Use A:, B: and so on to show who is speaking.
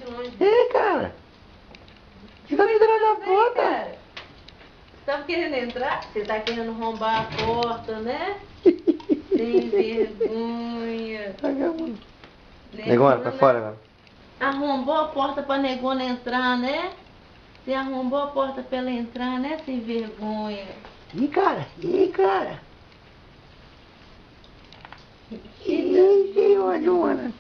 A: de longe.
B: Ei, cara. Você tá entrando na porta?
A: Cara, você tava querendo entrar? Você tá querendo arrombar a porta, né? Sem vergonha.
B: Negona, pra fora agora.
A: Arrombou a porta pra negona entrar, né? Você arrombou a porta pra ela entrar, né? Sem vergonha.
B: Ih, cara. Ih, cara.
A: Eita,
B: Ih, Joana.